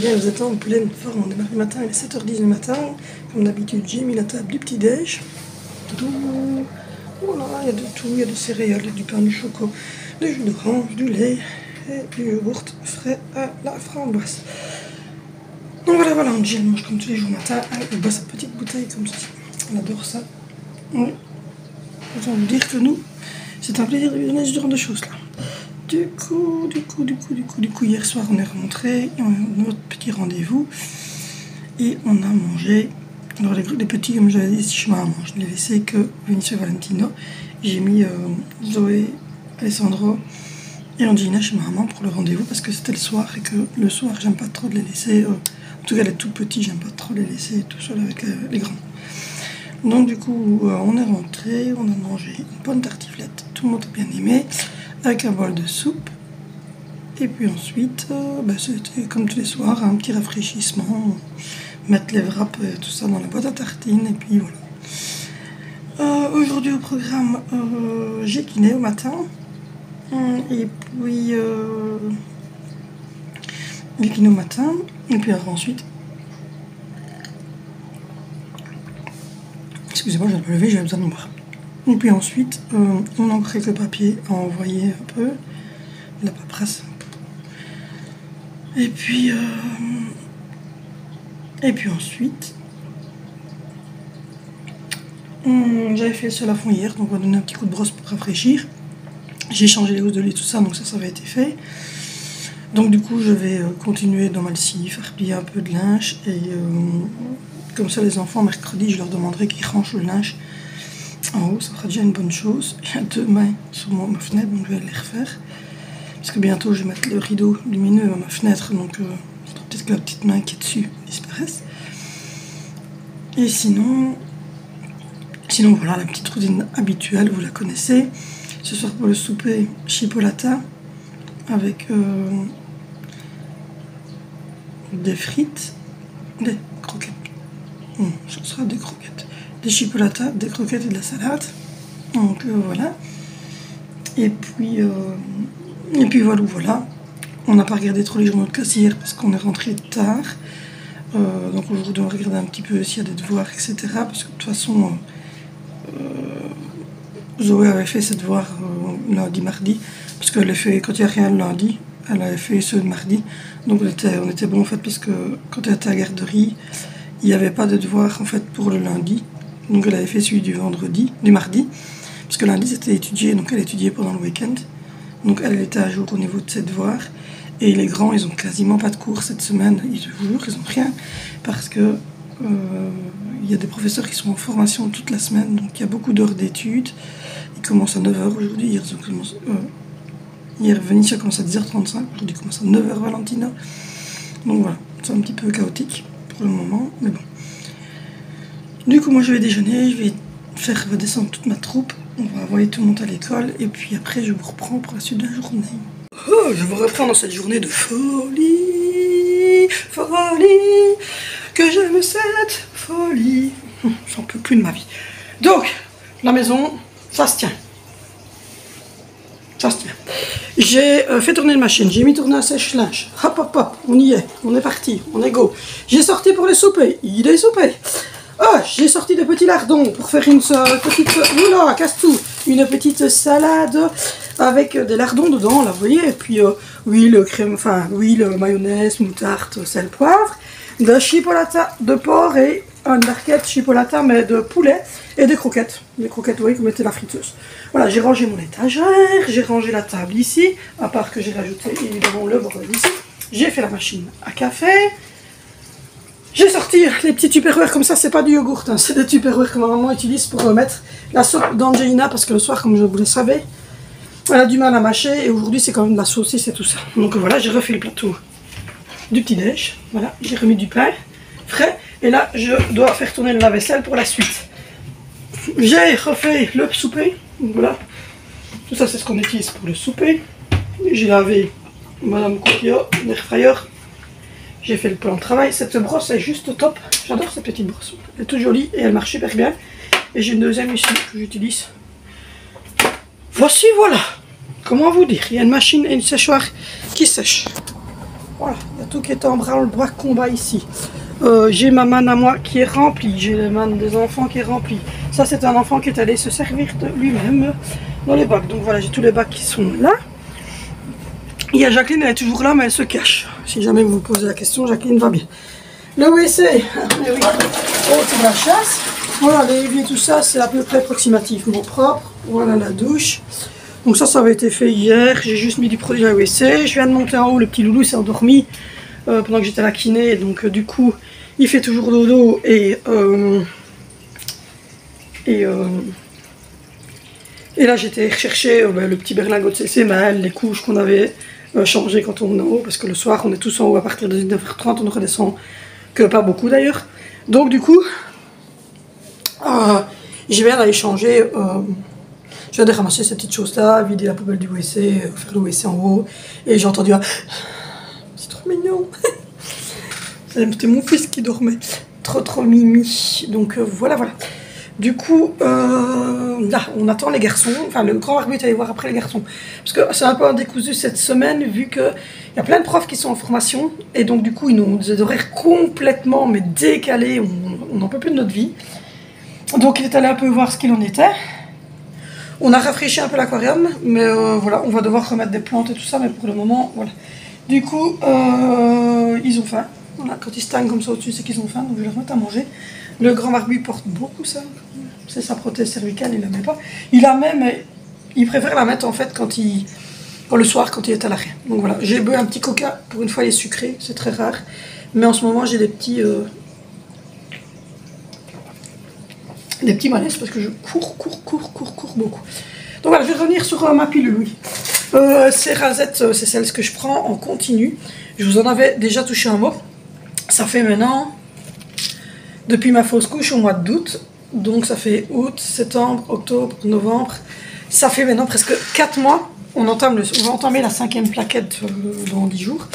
bien, vous êtes en pleine forme. On démarre le matin, il est 7h10 du matin. Comme d'habitude, j'ai mis la table du petit-déj. Voilà, il y a de tout, il y a des céréales, il y a du pain, du chocolat, du jus d'orange, du lait et du yogourt frais à la framboise. Donc voilà, Angie, elle mange comme tous les jours matin. Elle boit sa petite bouteille comme ceci. Elle adore ça. Oui. Autant vous dire que nous, c'est un plaisir de lui donner ce genre de choses là. Du coup, hier soir on est rentré, on a notre petit rendez-vous et on a mangé. Alors les petits, comme je l'avais dit, chez ma maman, je n'ai laissé que Vinicius et Valentino. J'ai mis Zoé, Alessandro et Angina chez ma maman pour le rendez-vous parce que c'était le soir et que le soir j'aime pas trop de les laisser, en tout cas les tout petits, j'aime pas trop les laisser tout seul avec les grands. Donc du coup on est rentré, on a mangé une bonne tartiflette, tout le monde a bien aimé, avec un bol de soupe. Et puis ensuite, c'était comme tous les soirs, un petit rafraîchissement, mettre les wraps et tout ça dans la boîte à tartines, et puis voilà. Aujourd'hui au programme, j'ai kiné au matin, et puis j'ai kiné au matin, et puis alors ensuite, excusez-moi, je viens de me lever, j'avais besoin de boire. Et puis ensuite, on a encore quelques papiers à envoyer un peu, la paperasse. Et puis ensuite, j'avais fait le sol à fond hier, donc on va donner un petit coup de brosse pour rafraîchir. J'ai changé les housses de lit, tout ça, donc ça avait été fait. Donc du coup, je vais continuer dans ma lessive, faire plier un peu de linge. Et comme ça, les enfants, mercredi, je leur demanderai qu'ils rangent le linge en haut. Ça fera déjà une bonne chose. Il y a 2 mains sur ma fenêtre, donc je vais les refaire. Parce que bientôt, je vais mettre le rideau lumineux à ma fenêtre, donc peut-être que la petite main qui est dessus disparaisse. Et sinon, voilà, la petite routine habituelle, vous la connaissez. Ce soir pour le souper, chipolata avec des frites, des croquettes. Ce sera des croquettes. Des chipolata, des croquettes et de la salade. Donc voilà. Et puis voilà. On n'a pas regardé trop les journaux de classe hier parce qu'on est rentré tard. Donc aujourd'hui on va regarder un petit peu s'il y a des devoirs, etc. Parce que de toute façon, Zoé avait fait ses devoirs lundi, mardi. Parce qu'elle a fait, quand il n'y a rien le lundi, elle avait fait ceux de mardi. Donc on était bon en fait parce que quand elle était à la garderie, il n'y avait pas de devoirs en fait pour le lundi. Donc elle avait fait celui du mardi. Parce que lundi c'était étudié, donc elle étudiait pendant le week-end. Donc elle était à jour au niveau de ses devoirs. Et les grands, ils ont quasiment pas de cours cette semaine. Ils ont rien. Parce que il y a des professeurs qui sont en formation toute la semaine. Donc il y a beaucoup d'heures d'études. Ils commencent à 9h aujourd'hui. Hier, Vénitia commence à 10h35. Aujourd'hui, il commence à 9h Valentina. Donc voilà, c'est un petit peu chaotique pour le moment. Mais bon. Du coup, moi je vais déjeuner. Je vais faire redescendre toute ma troupe. On va envoyer tout le monde à l'école. Et puis après, je vous reprends pour la suite de la journée. Oh, je vous reprends dans cette journée de folie, que j'aime cette folie. J'en peux plus de ma vie. Donc, la maison, ça se tient. J'ai fait tourner une machine, j'ai mis tourner un sèche-linge. Hop, on y est, on est parti, on est go. J'ai sorti pour les soupers, il est soupé. Oh, j'ai sorti des petits lardons pour faire une petite... Oula, casse tout. Une petite salade avec des lardons dedans, là, vous voyez. Et puis, huile, mayonnaise, moutarde, sel, poivre. De chipolata de porc et une barquette chipolata, mais de poulet. Et des croquettes. Des croquettes, vous voyez, comme était la friteuse. Voilà, j'ai rangé mon étagère, j'ai rangé la table ici. À part que j'ai rajouté, évidemment, le bordel ici. J'ai fait la machine à café. J'ai sorti les petits tupperwares comme ça, c'est pas du yogourt, hein, c'est des tupperwares que ma maman utilise pour mettre la soupe d'Angelina parce que le soir, comme vous le savez, elle a du mal à mâcher et aujourd'hui c'est quand même de la saucisse et tout ça. Donc voilà, j'ai refait le plateau du petit-déj, voilà, j'ai remis du pain frais et là je dois faire tourner le lave-vaisselle pour la suite. J'ai refait le souper, donc voilà, tout ça c'est ce qu'on utilise pour le souper. J'ai lavé Madame Coquillot, l'airfryer. J'ai fait le plan de travail. Cette brosse est juste top. J'adore cette petite brosse. Elle est toute jolie et elle marche super bien. Et j'ai une deuxième ici que j'utilise. Voici, voilà. Comment vous dire? Il y a une machine et une séchoir qui sèche. Voilà, il y a surtout qui est en bras combat ici. J'ai ma manne à moi qui est remplie, j'ai la manne des enfants qui est remplie. Ça c'est un enfant qui est allé se servir de lui-même dans les bacs. Donc voilà, j'ai tous les bacs qui sont là. Il y a Jacqueline, elle est toujours là mais elle se cache. Si jamais vous vous posez la question, Jacqueline va bien. Le WC, oui. C'est la chasse. Voilà, l'évier, tout ça, c'est à peu près approximativement propre. Voilà la douche. Donc ça avait été fait hier. J'ai juste mis du produit à la WC. Je viens de monter en haut, le petit loulou s'est endormi pendant que j'étais à la kiné. Donc du coup, il fait toujours dodo et là j'étais chercher le petit berlingot de CCML, les couches qu'on avait changées quand on est en haut. Parce que le soir, on est tous en haut à partir de 19h30. On ne redescend que pas beaucoup d'ailleurs. Donc du coup... je viens d'aller changer, je viens de ramasser ces petites choses là, vider la poubelle du WC, faire le WC en haut, et j'ai entendu un... C'est trop mignon. C'était mon fils qui dormait, trop mimi, donc voilà. Du coup, là, on attend les garçons, enfin le grand arbitre est allé voir après les garçons, parce que c'est un peu un décousu cette semaine, vu qu'il y a plein de profs qui sont en formation, et donc du coup ils ont des horaires complètement mais décalés, on n'en peut plus de notre vie. Donc il est allé un peu voir ce qu'il en était. On a rafraîchi un peu l'aquarium, mais voilà, on va devoir remettre des plantes et tout ça, mais pour le moment, voilà. Du coup, ils ont faim. Voilà, quand ils se stagnent comme ça au-dessus, c'est qu'ils ont faim, donc je vais leur mettre à manger. Le grand barbu porte beaucoup ça. C'est sa prothèse cervicale, il la met pas. Il la met, mais il préfère la mettre en fait quand le soir, quand il est à l'arrêt. Donc voilà, j'ai bu un petit coca, pour une fois il est sucré, c'est très rare. Mais en ce moment, j'ai des petits malaises parce que je cours beaucoup. Donc voilà, je vais revenir sur ma pilule, oui. Ces rasettes, c'est celles que je prends en continu. Je vous en avais déjà touché un mot. Ça fait maintenant, depuis ma fausse couche au mois d'août, donc ça fait août, septembre, octobre, novembre. Ça fait maintenant presque 4 mois. On va entamer la 5e plaquette dans 10 jours.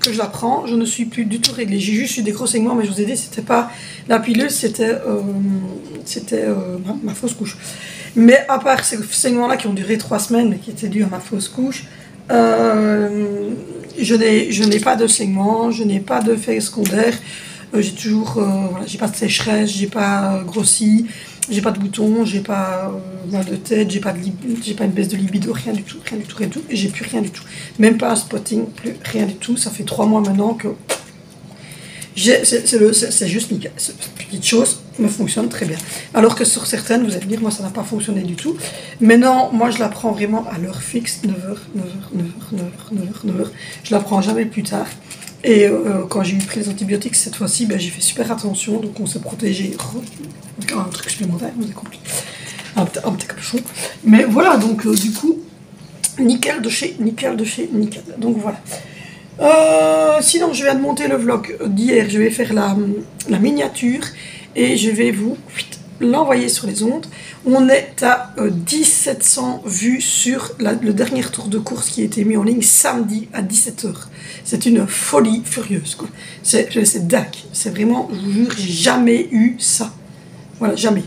Que je la prends, je ne suis plus du tout réglée. J'ai juste eu des gros saignements, mais je vous ai dit, c'était pas la pilule, c'était ma fausse couche. Mais à part ces saignements-là qui ont duré 3 semaines, mais qui étaient dus à ma fausse couche, je n'ai pas de saignements, je n'ai pas d'effets secondaires. J'ai toujours, voilà, j'ai pas de sécheresse, j'ai pas grossi, j'ai pas de boutons, j'ai pas mal de tête, j'ai pas une baisse de libido, rien du tout, et j'ai plus rien du tout. Même pas un spotting, plus rien du tout. Ça fait 3 mois maintenant que c'est juste nickel. Cette petite chose me fonctionne très bien. Alors que sur certaines, vous allez me dire, moi ça n'a pas fonctionné du tout. Mais non, moi je la prends vraiment à l'heure fixe, 9h. Je la prends jamais plus tard. Et quand j'ai pris les antibiotiques cette fois-ci, ben, j'ai fait super attention, donc on s'est protégé. Un truc supplémentaire, vous avez compris. Un petit capuchon. Mais voilà, donc du coup, nickel de chez nickel. Donc voilà. Sinon, je viens de monter le vlog d'hier. Je vais faire la miniature et je vais vous l'envoyer sur les ondes. On est à 1700 vues sur le dernier tour de course qui a été mis en ligne samedi à 17h. C'est une folie furieuse, quoi. C'est dingue. C'est vraiment, je vous jure, j'ai jamais eu ça. Voilà, jamais.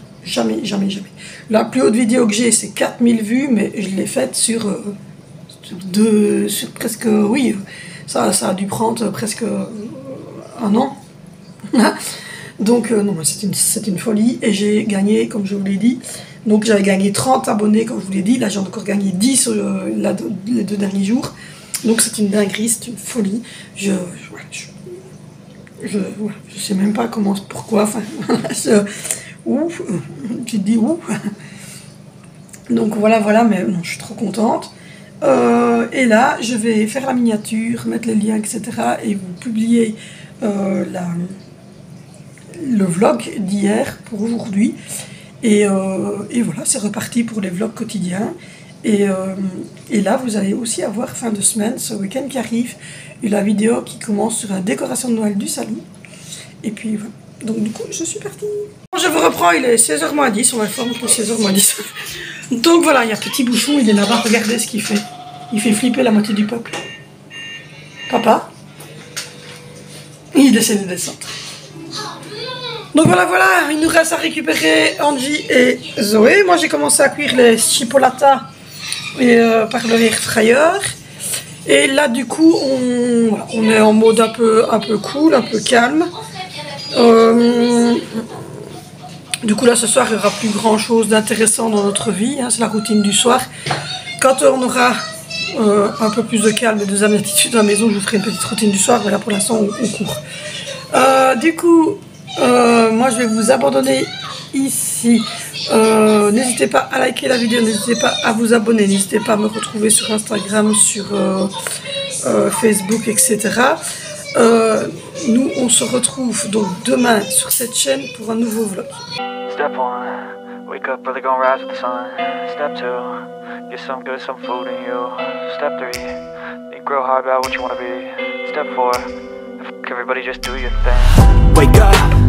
La plus haute vidéo que j'ai, c'est 4000 vues, mais je l'ai faite sur presque, oui, ça a dû prendre presque 1 an. Donc non, c'est une folie, et j'ai gagné, comme je vous l'ai dit, donc j'avais gagné 30 abonnés, comme je vous l'ai dit, là j'ai encore gagné 10 les 2 derniers jours, donc c'est une dinguerie, c'est une folie, je sais même pas pourquoi, enfin, ouf, tu te dis ouf, donc voilà, mais non, je suis trop contente. Et là, je vais faire la miniature, mettre les liens, etc. et vous publier le vlog d'hier pour aujourd'hui. Et voilà, c'est reparti pour les vlogs quotidiens. Et là, vous allez aussi avoir fin de semaine, ce week-end qui arrive, la vidéo qui commence sur la décoration de Noël du salon. Et puis voilà. Donc du coup, je suis partie. Je vous reprends, il est 16h moins 10, on va faire entre 16h moins 10. Donc voilà, il y a petit bouchon, il est là-bas, regardez ce qu'il fait. Il fait flipper la moitié du peuple. Papa, il essaie de descendre. Donc voilà, il nous reste à récupérer Angie et Zoé. Moi j'ai commencé à cuire les chipolatas par le air fryer. Et là du coup on est en mode un peu cool, un peu calme. Du coup là ce soir il n'y aura plus grand chose d'intéressant dans notre vie, hein, c'est la routine du soir. Quand on aura un peu plus de calme et de attitude à la maison, je vous ferai une petite routine du soir, mais là pour l'instant on court. Du coup moi je vais vous abandonner ici. N'hésitez pas à liker la vidéo, n'hésitez pas à vous abonner, n'hésitez pas à me retrouver sur Instagram, sur Facebook, etc. Nous on se retrouve donc demain sur cette chaîne pour un nouveau vlog. Step 1, wake up early, gonna rise with the sun. Step 2, get some good, some food in you. Step 3, think real hard about what you wanna be. Step 4, everybody just do your thing. Wake up.